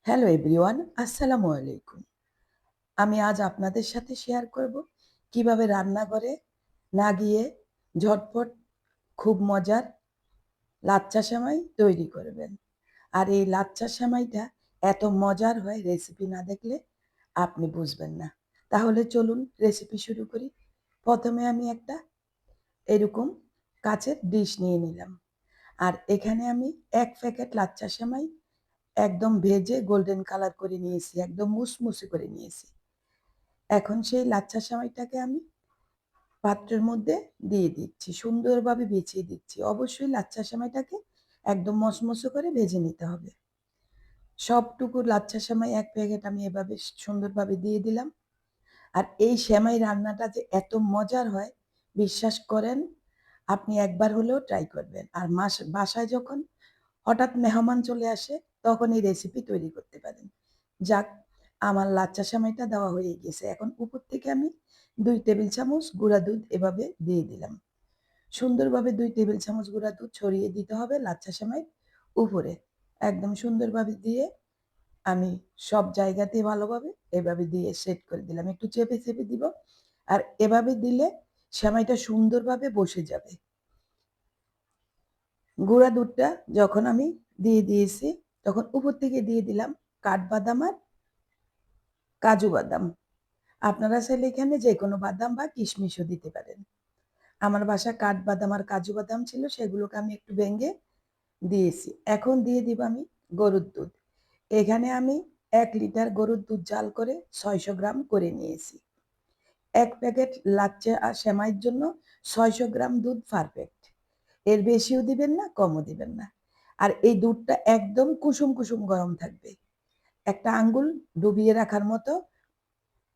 Hello everyone, আসসালামু আলাইকুম। আমি আজ আপনাদের সাথে শেয়ার করব কিভাবে রান্নাঘরে না গিয়ে ঝটপট খুব মজার লাচ্ছা সেমাই তৈরি করবেন। আর এই লাচ্ছা সেমাইটা এত মজার হয় রেসিপি না দেখলে আপনি বুঝবেন না। তাহলে চলুন রেসিপি শুরু করি। প্রথমে আমি একটা এরকম কাচের ডিশ নিয়ে নিলাম। আর এখানে আমি ১ প্যাকেট লাচ্ছা সেমাই একদম ভেজে গোল্ডেন কালার করে নিয়েছি, একদম মুসমুসে করে নিয়েছি। এখন সেই লাচ্ছা সেমাইটাকে আমি পাত্রের মধ্যে দিয়ে দিচ্ছি, সুন্দরভাবে বিছিয়ে দিচ্ছি। অবশ্যই লাচ্ছা সেমাইটাকে একদম মচমচে করে ভেজে নিতে হবে। সবটুকু লাচ্ছা সেমাই ১ প্যাকেট আমি এভাবে সুন্দরভাবে দিয়ে দিলাম। আর এই সেমাই রান্নাটা যে এত মজার হয় বিশ্বাস করেন, আপনি একবার হলেও ট্রাই করবেন। আর বাসায় যখন হঠাৎ মেহমান চলে আসে তখন এই রেসিপি তৈরি করতে পারেন। যাক, আমার লাচ্ছা সেমাইটা দেওয়া হয়ে গেছে। এখন উপর থেকে আমি ২ টেবিল চামচ গুঁড়া দুধ এভাবে দিয়ে দিলাম। সুন্দরভাবে ২ টেবিল চামচ গুঁড়া দুধ ছড়িয়ে দিতে হবে লাচ্ছা সেমাইয়ের উপরে। একদম সুন্দরভাবে দিয়ে আমি সব জায়গাতেই ভালোভাবে এভাবে দিয়ে সেট করে দিলাম। একটু চেপে, চেপে দিব। আর এভাবে দিলে সেমাইটা সুন্দরভাবে বসে যাবে। গুঁড়া দুধটা যখন আমি দিয়ে দিয়েছি, তখন উপর থেকে দিয়ে দিলাম কাঠবাদাম আর কাজু বাদাম। আপনারা চাইলে এখানে যেকোনো বাদাম বা কিশমিশও দিতে পারেন। আমার বাসায় কাঠবাদাম আর কাজু বাদাম ছিল, সেগুলোকে আমি একটু ভেঙে দিয়েছি। এখন দিয়ে দিব আমি গরুর দুধ। এখানে আমি ১ লিটার গরুর দুধ জাল করে ৬০০ গ্রাম করে নিয়েছি। ১ প্যাকেট লাচ্ছা সেমাইয়ের জন্য ৬০০ গ্রাম দুধ পারফেক্ট। এর বেশিও দিবেন না, কমও দিবেন না। আর এই দুধটা একদম কুসুম, কুসুম গরম থাকবে। একটা আঙ্গুল ডুবিয়ে রাখার মতো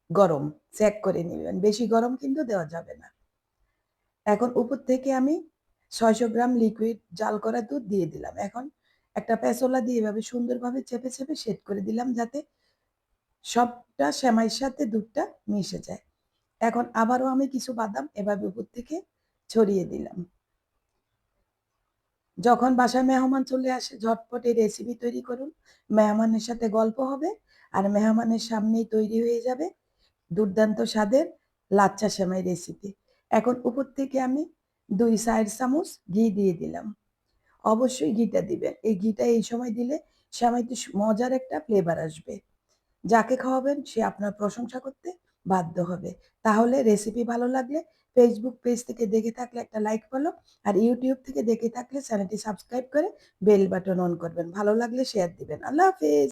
গরম চেক করে নিবেন। বেশি গরম কিন্তু দেওয়া যাবে না। এখন উপর থেকে আমি ৬০০ গ্রাম লিকুইড জাল করা দুধ দিয়ে দিলাম। এখন একটা প্যাচলা দিয়ে এভাবে সুন্দরভাবে চেপে, চেপে সেট করে দিলাম যাতে সবটা সেমাইয়ের সাথে দুধটা মিশে যায়। এখন আবারও আমি কিছু বাদাম এভাবে উপর থেকে ছড়িয়ে দিলাম। যখন বাসায় মেহমান চলে আসে ঝটপট এই রেসিপি তৈরি করুন। মেহমানের সাথে গল্প হবে আর মেহমানের সামনেই তৈরি হয়ে যাবে দুর্দান্ত স্বাদের লাচ্ছা সেমাই রেসিপি। এখন উপর থেকে আমি ২-৪ চামচ ঘি দিয়ে দিলাম। অবশ্যই ঘিটা দিবেন। এই ঘিটা এই সময় দিলে সেমাইতে মজার একটা ফ্লেভার আসবে। যাকে খাওয়াবেন সে আপনার প্রশংসা করতে বাধ্য হবে। তাহলে রেসিপি ভালো লাগলে ফেসবুক পেজ থেকে দেখে থাকলে একটা লাইক ফলো, আর ইউটিউব থেকে দেখে থাকলে চ্যানেলটি সাবস্ক্রাইব করে বেল বাটন অন করবেন। ভালো লাগলে শেয়ার দিবেন। আল্লাহ হাফেজ।